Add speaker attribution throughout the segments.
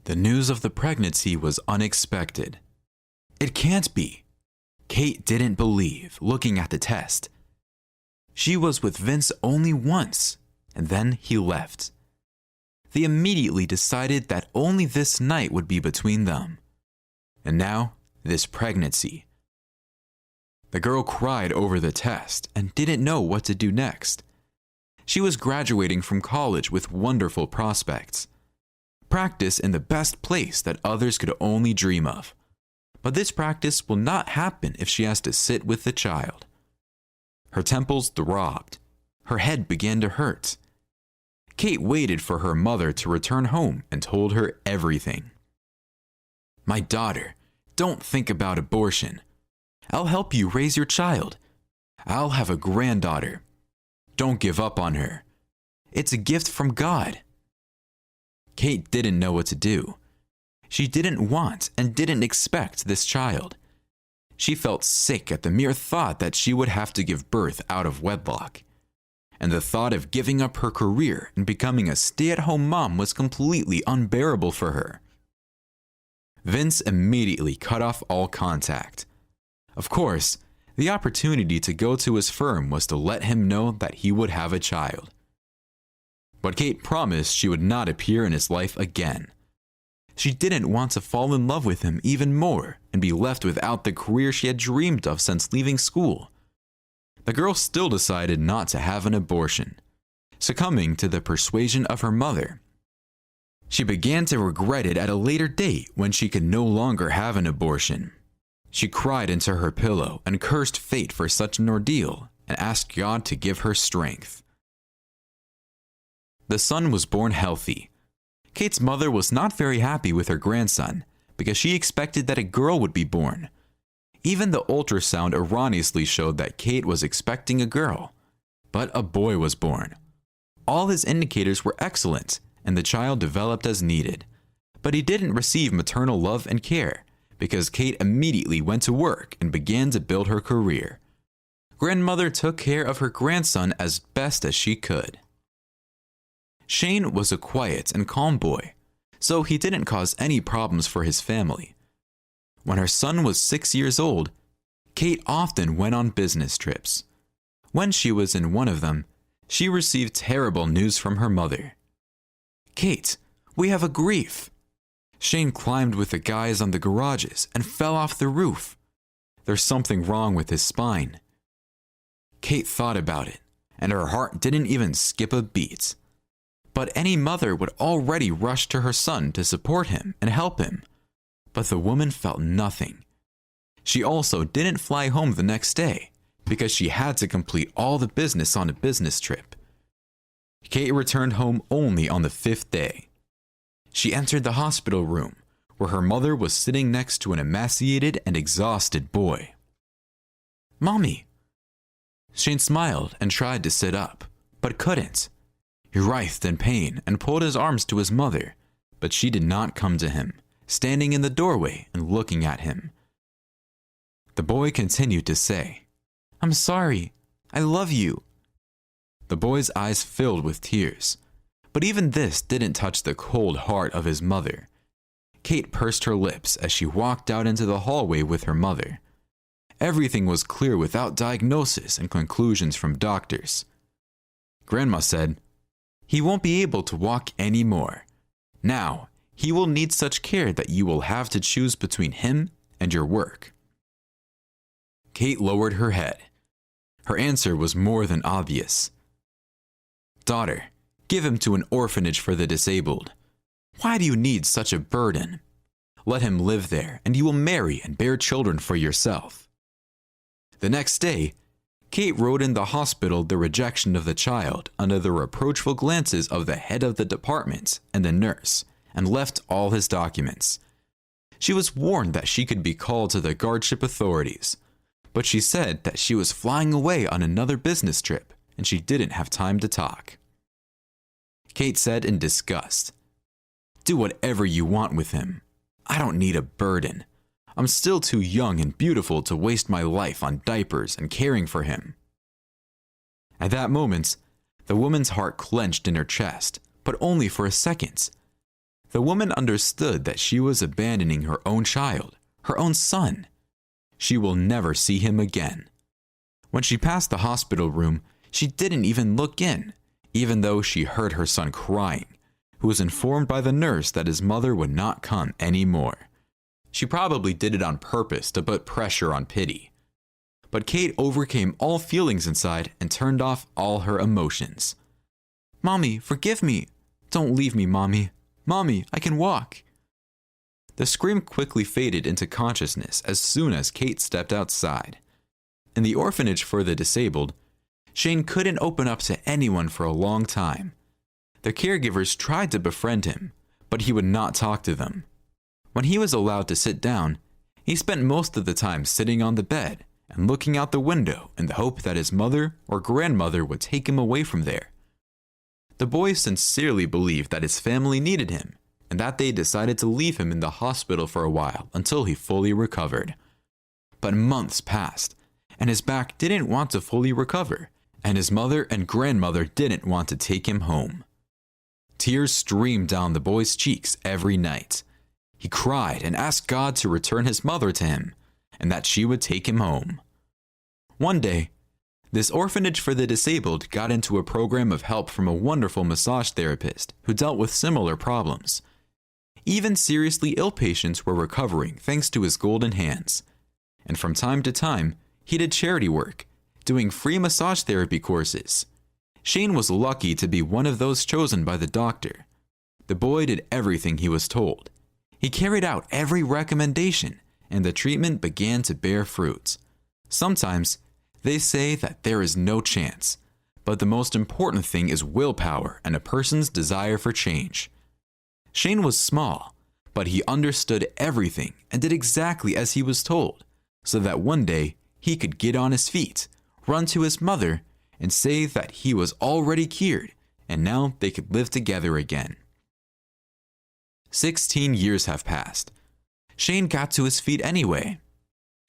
Speaker 1: The news of the pregnancy was unexpected. It can't be. Kate didn't believe, looking at the test. She was with Vince only once, and then he left. They immediately decided that only this night would be between them. And now, this pregnancy. The girl cried over the test and didn't know what to do next. She was graduating from college with wonderful prospects. Practice in the best place that others could only dream of. But this practice will not happen if she has to sit with the child. Her temples throbbed. Her head began to hurt. Kate waited for her mother to return home and told her everything. "My daughter, don't think about abortion. I'll help you raise your child. I'll have a granddaughter. Don't give up on her. It's a gift from God." Kate didn't know what to do. She didn't want and didn't expect this child. She felt sick at the mere thought that she would have to give birth out of wedlock. And the thought of giving up her career and becoming a stay-at-home mom was completely unbearable for her. Vince immediately cut off all contact. Of course, the opportunity to go to his firm was to let him know that he would have a child. But Kate promised she would not appear in his life again. She didn't want to fall in love with him even more and be left without the career she had dreamed of since leaving school. The girl still decided not to have an abortion, succumbing to the persuasion of her mother. She began to regret it at a later date when she could no longer have an abortion. She cried into her pillow and cursed fate for such an ordeal and asked God to give her strength. The son was born healthy. Kate's mother was not very happy with her grandson because she expected that a girl would be born. Even the ultrasound erroneously showed that Kate was expecting a girl, but a boy was born. All his indicators were excellent, and the child developed as needed. But he didn't receive maternal love and care because Kate immediately went to work and began to build her career. Grandmother took care of her grandson as best as she could. Shane was a quiet and calm boy, so he didn't cause any problems for his family. When her son was 6 years old, Kate often went on business trips. When she was in one of them, she received terrible news from her mother. "Kate, we have a grief. Shane climbed with the guys on the garages and fell off the roof. There's something wrong with his spine." Kate thought about it, and her heart didn't even skip a beat. But any mother would already rush to her son to support him and help him. But the woman felt nothing. She also didn't fly home the next day because she had to complete all the business on a business trip. Kate returned home only on the 5th day. She entered the hospital room where her mother was sitting next to an emaciated and exhausted boy. "Mommy." Shane smiled and tried to sit up, but couldn't. He writhed in pain and pulled his arms to his mother, but she did not come to him, standing in the doorway and looking at him. The boy continued to say, "I'm sorry. I love you." The boy's eyes filled with tears, but even this didn't touch the cold heart of his mother. Kate pursed her lips as she walked out into the hallway with her mother. Everything was clear without diagnosis and conclusions from doctors. Grandma said, "He won't be able to walk anymore. Now, he will need such care that you will have to choose between him and your work." Kate lowered her head. Her answer was more than obvious. "Daughter, give him to an orphanage for the disabled. Why do you need such a burden? Let him live there, and you will marry and bear children for yourself." The next day, Kate wrote in the hospital the rejection of the child under the reproachful glances of the head of the department and the nurse, and left all his documents. She was warned that she could be called to the guardship authorities, but she said that she was flying away on another business trip and she didn't have time to talk. Kate said in disgust, "Do whatever you want with him. I don't need a burden. I'm still too young and beautiful to waste my life on diapers and caring for him." At that moment, the woman's heart clenched in her chest, but only for a second. The woman understood that she was abandoning her own child, her own son. She will never see him again. When she passed the hospital room, she didn't even look in, even though she heard her son crying, who was informed by the nurse that his mother would not come anymore. She probably did it on purpose to put pressure on Pity. But Kate overcame all feelings inside and turned off all her emotions. "Mommy, forgive me. Don't leave me, Mommy. Mommy, I can walk." The scream quickly faded into consciousness as soon as Kate stepped outside. In the orphanage for the disabled, Shane couldn't open up to anyone for a long time. The caregivers tried to befriend him, but he would not talk to them. When he was allowed to sit down, he spent most of the time sitting on the bed and looking out the window in the hope that his mother or grandmother would take him away from there. The boy sincerely believed that his family needed him, and that they decided to leave him in the hospital for a while until he fully recovered. But months passed, and his back didn't want to fully recover, and his mother and grandmother didn't want to take him home. Tears streamed down the boy's cheeks every night. He cried and asked God to return his mother to him, and that she would take him home. One day, this orphanage for the disabled got into a program of help from a wonderful massage therapist who dealt with similar problems. Even seriously ill patients were recovering thanks to his golden hands. And from time to time, he did charity work, doing free massage therapy courses. Shane was lucky to be one of those chosen by the doctor. The boy did everything he was told. He carried out every recommendation, and the treatment began to bear fruit. Sometimes, they say that there is no chance, but the most important thing is willpower and a person's desire for change. Shane was small, but he understood everything and did exactly as he was told, so that one day he could get on his feet, run to his mother, and say that he was already cured, and now they could live together again. 16 years have passed. Shane got to his feet anyway.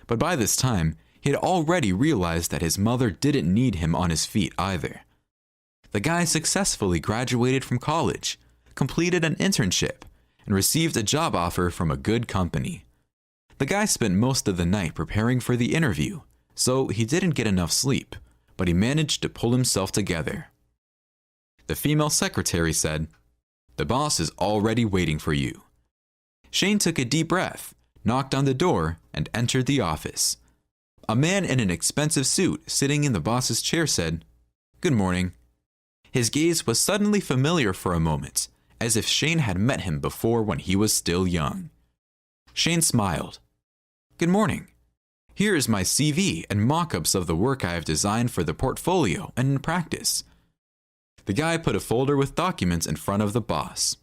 Speaker 1: But by this time, he had already realized that his mother didn't need him on his feet either. The guy successfully graduated from college, completed an internship, and received a job offer from a good company. The guy spent most of the night preparing for the interview, so he didn't get enough sleep, but he managed to pull himself together. The female secretary said, "The boss is already waiting for you." Shane took a deep breath, knocked on the door, and entered the office. A man in an expensive suit sitting in the boss's chair said, "Good morning." His gaze was suddenly familiar for a moment, as if Shane had met him before when he was still young. Shane smiled. "Good morning. Here is my CV and mock-ups of the work I have designed for the portfolio and in practice." The guy put a folder with documents in front of the boss.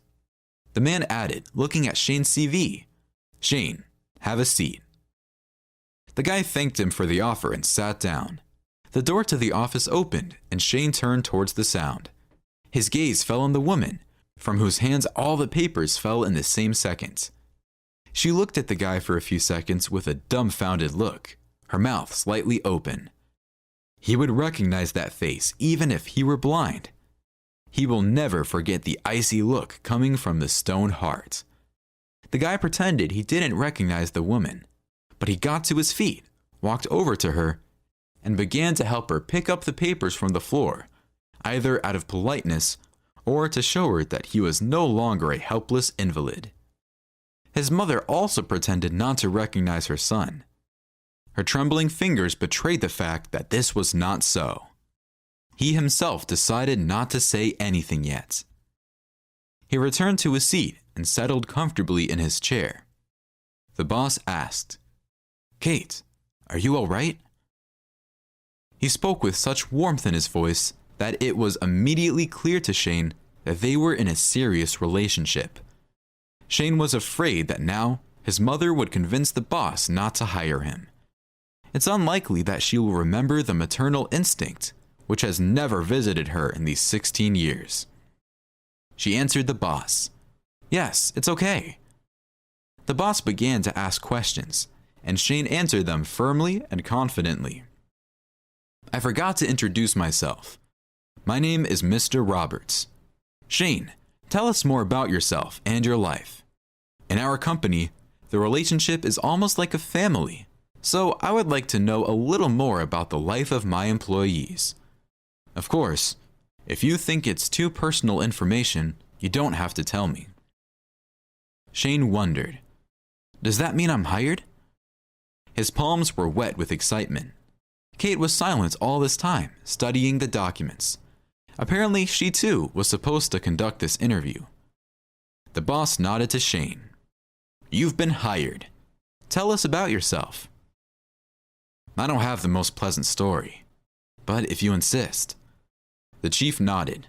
Speaker 1: The man added, looking at Shane's CV, "Shane, have a seat." The guy thanked him for the offer and sat down. The door to the office opened, and Shane turned towards the sound. His gaze fell on the woman, from whose hands all the papers fell in the same second. She looked at the guy for a few seconds with a dumbfounded look, her mouth slightly open. He would recognize that face even if he were blind. He will never forget the icy look coming from the stone heart. The guy pretended he didn't recognize the woman, but he got to his feet, walked over to her, and began to help her pick up the papers from the floor, either out of politeness or to show her that he was no longer a helpless invalid. His mother also pretended not to recognize her son. Her trembling fingers betrayed the fact that this was not so. He himself decided not to say anything yet. He returned to his seat and settled comfortably in his chair. The boss asked, "Kate, are you all right?" He spoke with such warmth in his voice that it was immediately clear to Shane that they were in a serious relationship. Shane was afraid that now his mother would convince the boss not to hire him. It's unlikely that she will remember the maternal instinct, which has never visited her in these 16 years. She answered the boss, "Yes, it's okay." The boss began to ask questions, and Shane answered them firmly and confidently. "I forgot to introduce myself. My name is Mr. Roberts. Shane, Tell us more about yourself and your life. In our company, the relationship is almost like a family, so I would like to know a little more about the life of my employees. Of course, if you think it's too personal information, you don't have to tell me. Shane wondered, does that mean I'm hired? His palms were wet with excitement. Kate was silent all this time, studying the documents. Apparently, she too was supposed to conduct this interview. The boss nodded to Shane. You've been hired. Tell us about yourself. I don't have the most pleasant story, but if you insist. The chief nodded.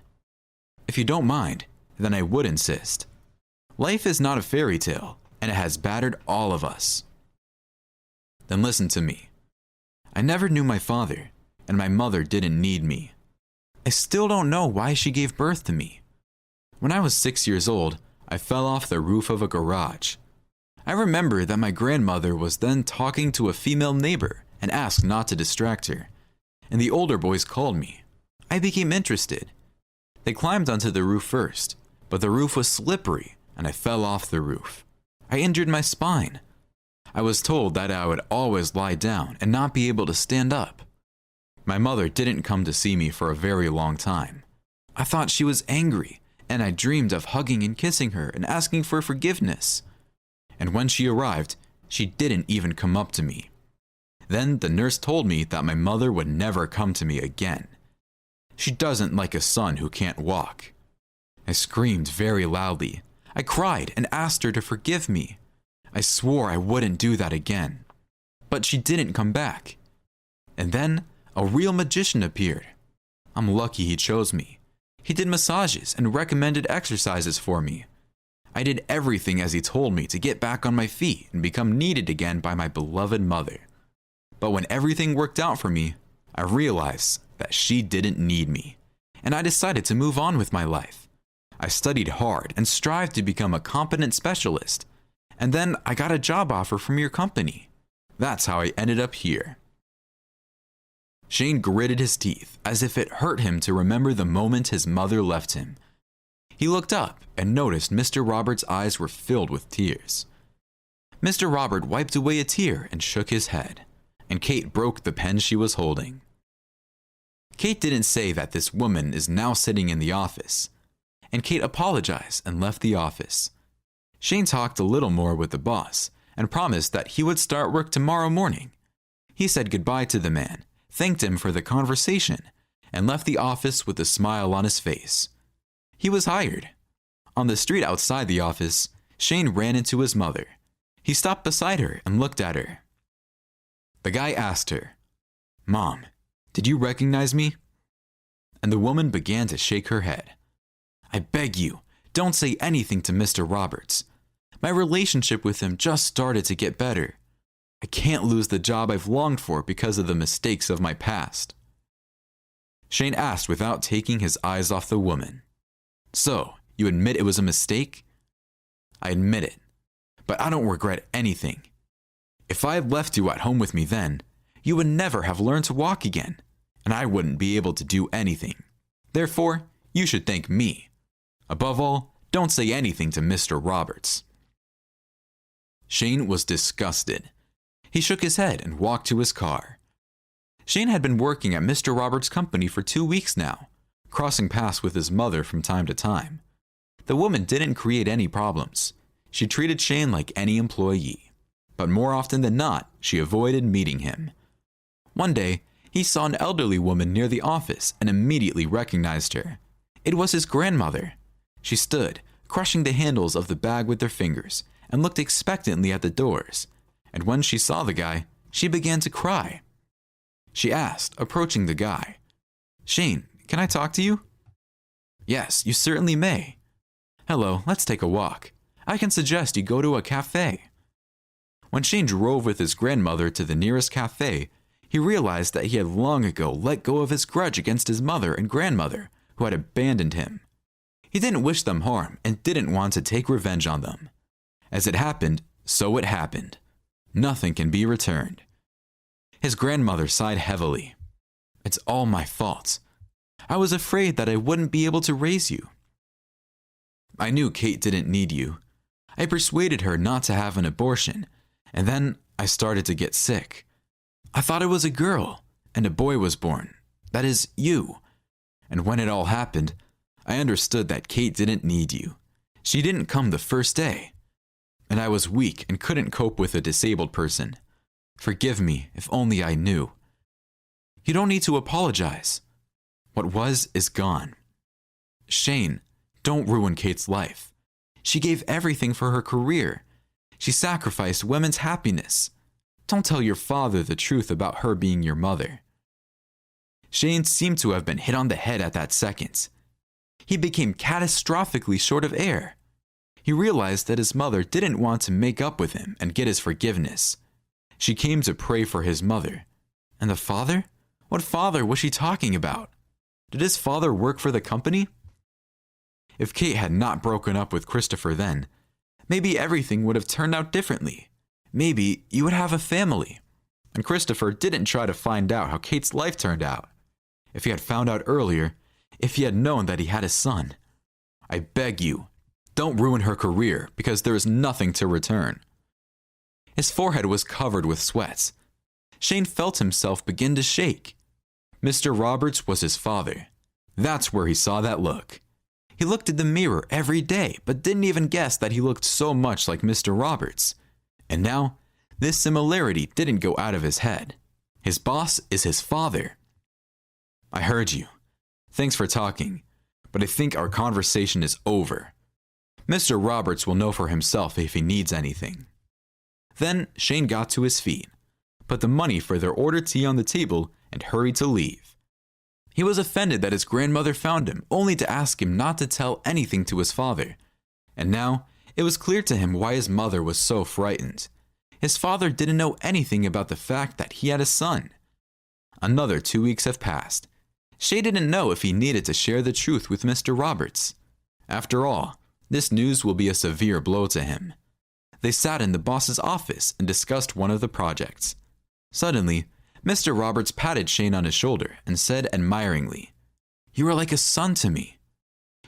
Speaker 1: If you don't mind, then I would insist. Life is not a fairy tale, and it has battered all of us. Then listen to me. I never knew my father, and my mother didn't need me. I still don't know why she gave birth to me. When I was 6 years old, I fell off the roof of a garage. I remember that my grandmother was then talking to a female neighbor and asked not to distract her, and the older boys called me. I became interested. They climbed onto the roof first, but the roof was slippery and I fell off the roof. I injured my spine. I was told that I would always lie down and not be able to stand up. My mother didn't come to see me for a very long time. I thought she was angry, and I dreamed of hugging and kissing her and asking for forgiveness. And when she arrived, she didn't even come up to me. Then the nurse told me that my mother would never come to me again. She doesn't like a son who can't walk. I screamed very loudly. I cried and asked her to forgive me. I swore I wouldn't do that again. But she didn't come back. And then a real magician appeared. I'm lucky he chose me. He did massages and recommended exercises for me. I did everything as he told me to get back on my feet and become needed again by my beloved mother. But when everything worked out for me, I realized that she didn't need me, and I decided to move on with my life. I studied hard and strived to become a competent specialist, and then I got a job offer from your company. That's how I ended up here. Shane gritted his teeth as if it hurt him to remember the moment his mother left him. He looked up and noticed Mr. Roberts' eyes were filled with tears. Mr. Robert wiped away a tear and shook his head, and Kate broke the pen she was holding. Kate didn't say that this woman is now sitting in the office, and Kate apologized and left the office. Shane talked a little more with the boss and promised that he would start work tomorrow morning. He said goodbye to the man, thanked him for the conversation, and left the office with a smile on his face. He was hired. On the street outside the office, Shane ran into his mother. He stopped beside her and looked at her. The guy asked her, "Mom, did you recognize me?" And the woman began to shake her head. "I beg you, don't say anything to Mr. Roberts. My relationship with him just started to get better. I can't lose the job I've longed for because of the mistakes of my past." Shane asked without taking his eyes off the woman, "So, you admit it was a mistake?" "I admit it, but I don't regret anything. If I had left you at home with me then, you would never have learned to walk again, and I wouldn't be able to do anything. Therefore, you should thank me. Above all, don't say anything to Mr. Roberts." Shane was disgusted. He shook his head and walked to his car. Shane had been working at Mr. Roberts' company for 2 weeks now, crossing paths with his mother from time to time. The woman didn't create any problems. She treated Shane like any employee, but more often than not, she avoided meeting him. One day, he saw an elderly woman near the office and immediately recognized her. It was his grandmother. She stood, crushing the handles of the bag with her fingers, and looked expectantly at the doors. And when she saw the guy, she began to cry. She asked, approaching the guy, "Shane, can I talk to you?" "Yes, you certainly may." "Hello, let's take a walk. I can suggest you go to a cafe." When Shane drove with his grandmother to the nearest cafe, he realized that he had long ago let go of his grudge against his mother and grandmother, who had abandoned him. He didn't wish them harm and didn't want to take revenge on them. As it happened, so it happened. Nothing can be returned. His grandmother sighed heavily. "It's all my fault. I was afraid that I wouldn't be able to raise you." I knew Kate didn't need you. I persuaded her not to have an abortion, and then I started to get sick. I thought it was a girl, and a boy was born. That is, you. And when it all happened, I understood that Kate didn't need you. She didn't come the first day. And I was weak and couldn't cope with a disabled person. Forgive me if only I knew. You don't need to apologize. What was is gone. Shane, don't ruin Kate's life. She gave everything for her career. She sacrificed women's happiness. Don't tell your father the truth about her being your mother. Shane seemed to have been hit on the head at that second. He became catastrophically short of air. He realized that his mother didn't want to make up with him and get his forgiveness. She came to pray for his mother. And the father? What father was she talking about? Did his father work for the company? If Kate had not broken up with Christopher then, maybe everything would have turned out differently. Maybe you would have a family. And Christopher didn't try to find out how Kate's life turned out. If he had found out earlier, if he had known that he had a son. I beg you, don't ruin her career because there is nothing to return. His forehead was covered with sweat. Shane felt himself begin to shake. Mr. Roberts was his father. That's where he saw that look. He looked in the mirror every day, but didn't even guess that he looked so much like Mr. Roberts. And now, this similarity didn't go out of his head. His boss is his father. I heard you. Thanks for talking, but I think our conversation is over. Mr. Roberts will know for himself if he needs anything. Then Shane got to his feet, put the money for their ordered tea on the table, and hurried to leave. He was offended that his grandmother found him, only to ask him not to tell anything to his father. And now, it was clear to him why his mother was so frightened. His father didn't know anything about the fact that he had a son. Another 2 weeks have passed. Shane didn't know if he needed to share the truth with Mr. Roberts. After all, this news will be a severe blow to him. They sat in the boss's office and discussed one of the projects. Suddenly, Mr. Roberts patted Shane on his shoulder and said admiringly, "You are like a son to me.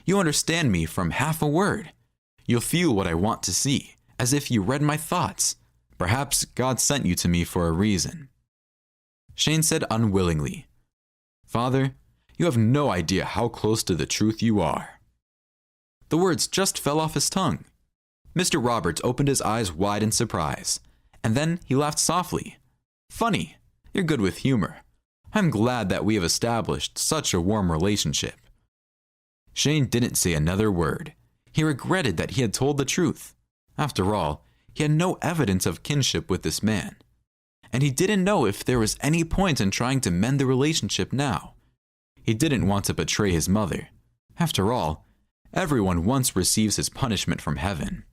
Speaker 1: You understand me from half a word. You'll feel what I want to see, as if you read my thoughts. Perhaps God sent you to me for a reason." Shane said unwillingly, "Father, you have no idea how close to the truth you are." The words just fell off his tongue. Mr. Roberts opened his eyes wide in surprise, and then he laughed softly. "Funny, you're good with humor. I'm glad that we have established such a warm relationship." Shane didn't say another word. He regretted that he had told the truth. After all, he had no evidence of kinship with this man. And he didn't know if there was any point in trying to mend the relationship now. He didn't want to betray his mother. After all, everyone once receives his punishment from heaven.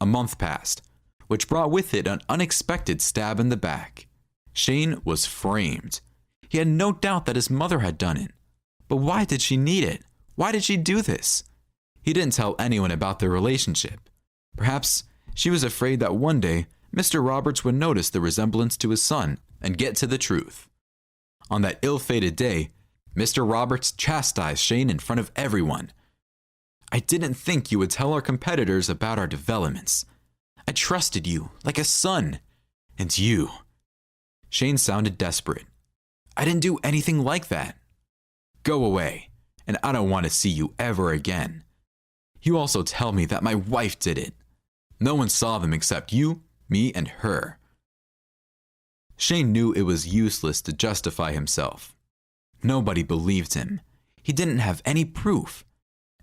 Speaker 1: A month passed, which brought with it an unexpected stab in the back. Shane was framed. He had no doubt that his mother had done it. But why did she need it? Why did she do this? He didn't tell anyone about their relationship. Perhaps she was afraid that one day Mr. Roberts would notice the resemblance to his son and get to the truth. On that ill-fated day, Mr. Roberts chastised Shane in front of everyone. "I didn't think you would tell our competitors about our developments. I trusted you like a son. And you..." Shane sounded desperate. "I didn't do anything like that. Go away, and I don't want to see you ever again. You also tell me that my wife did it. No one saw them except you, me, and her." Shane knew it was useless to justify himself. Nobody believed him. He didn't have any proof.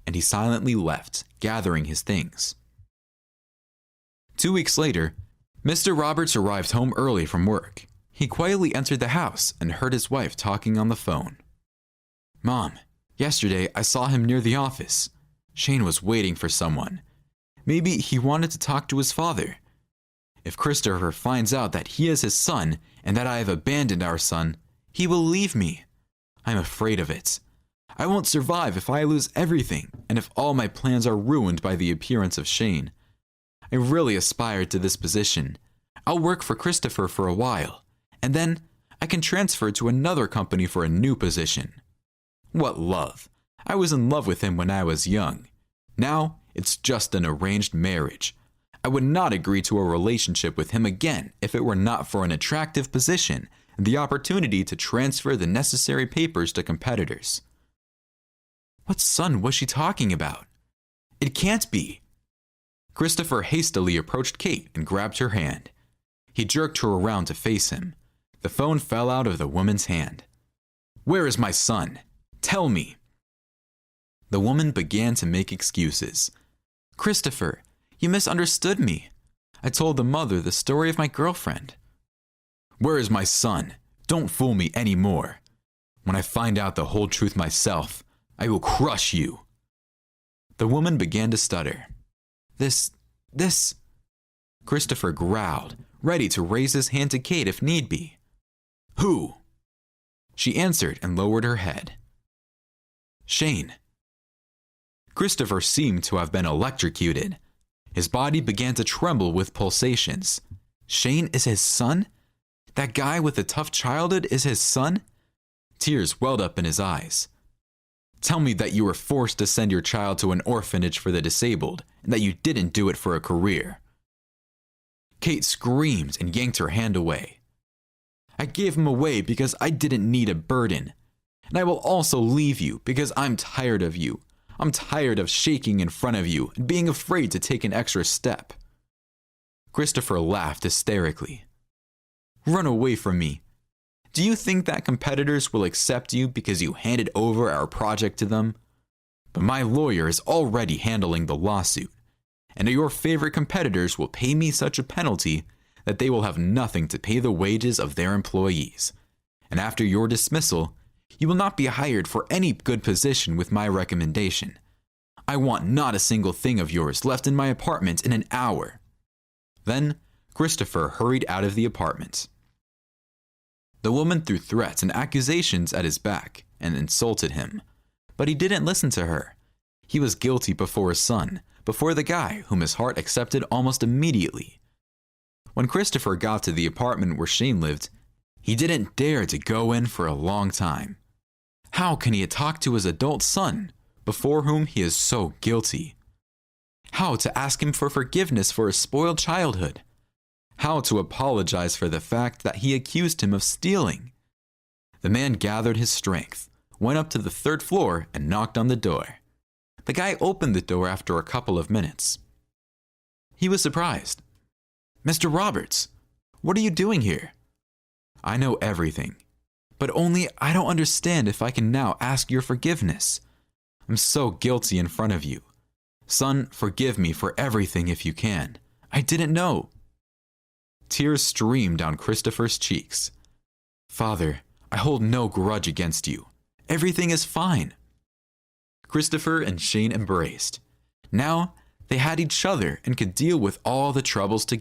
Speaker 1: And he silently left, gathering his things. 2 weeks later, Mr. Roberts arrived home early from work. He quietly entered the house and heard his wife talking on the phone. "Mom, yesterday I saw him near the office. Shane was waiting for someone. Maybe he wanted to talk to his father. If Christopher finds out that he is his son and that I have abandoned our son, he will leave me. I'm afraid of it. I won't survive if I lose everything and if all my plans are ruined by the appearance of Shane. I really aspired to this position. I'll work for Christopher for a while, and then I can transfer to another company for a new position. What love! I was in love with him when I was young. Now, it's just an arranged marriage. I would not agree to a relationship with him again if it were not for an attractive position and the opportunity to transfer the necessary papers to competitors. What son was she talking about? It can't be. Christopher hastily approached Kate and grabbed her hand. He jerked her around to face him. The phone fell out of the woman's hand. Where is my son? Tell me. The woman began to make excuses. Christopher, you misunderstood me. I told the mother the story of my girlfriend. Where is my son? Don't fool me anymore. When I find out the whole truth myself, I will crush you. The woman began to stutter. This. Christopher growled, ready to raise his hand to Kate if need be. Who? She answered and lowered her head. Shane. Christopher seemed to have been electrocuted. His body began to tremble with pulsations. Shane is his son? That guy with the tough childhood is his son? Tears welled up in his eyes. Tell me that you were forced to send your child to an orphanage for the disabled, and that you didn't do it for a career. Kate screamed and yanked her hand away. I gave him away because I didn't need a burden. And I will also leave you because I'm tired of you. I'm tired of shaking in front of you and being afraid to take an extra step. Christopher laughed hysterically. Run away from me. Do you think that competitors will accept you because you handed over our project to them? But my lawyer is already handling the lawsuit, and your favorite competitors will pay me such a penalty that they will have nothing to pay the wages of their employees. And after your dismissal, you will not be hired for any good position with my recommendation. I want not a single thing of yours left in my apartment in an hour. Then, Christopher hurried out of the apartment. The woman threw threats and accusations at his back and insulted him. But he didn't listen to her. He was guilty before his son, before the guy whom his heart accepted almost immediately. When Christopher got to the apartment where Shane lived, he didn't dare to go in for a long time. How can he talk to his adult son, before whom he is so guilty? How to ask him for forgiveness for his spoiled childhood? How to apologize for the fact that he accused him of stealing? The man gathered his strength, went up to the third floor, and knocked on the door. The guy opened the door after a couple of minutes. He was surprised. Mr. Roberts, what are you doing here? I know everything, but only I don't understand if I can now ask your forgiveness. I'm so guilty in front of you. Son, forgive me for everything if you can. I didn't know. Tears streamed down Christopher's cheeks. Father, I hold no grudge against you. Everything is fine. Christopher and Shane embraced. Now they had each other and could deal with all the troubles together.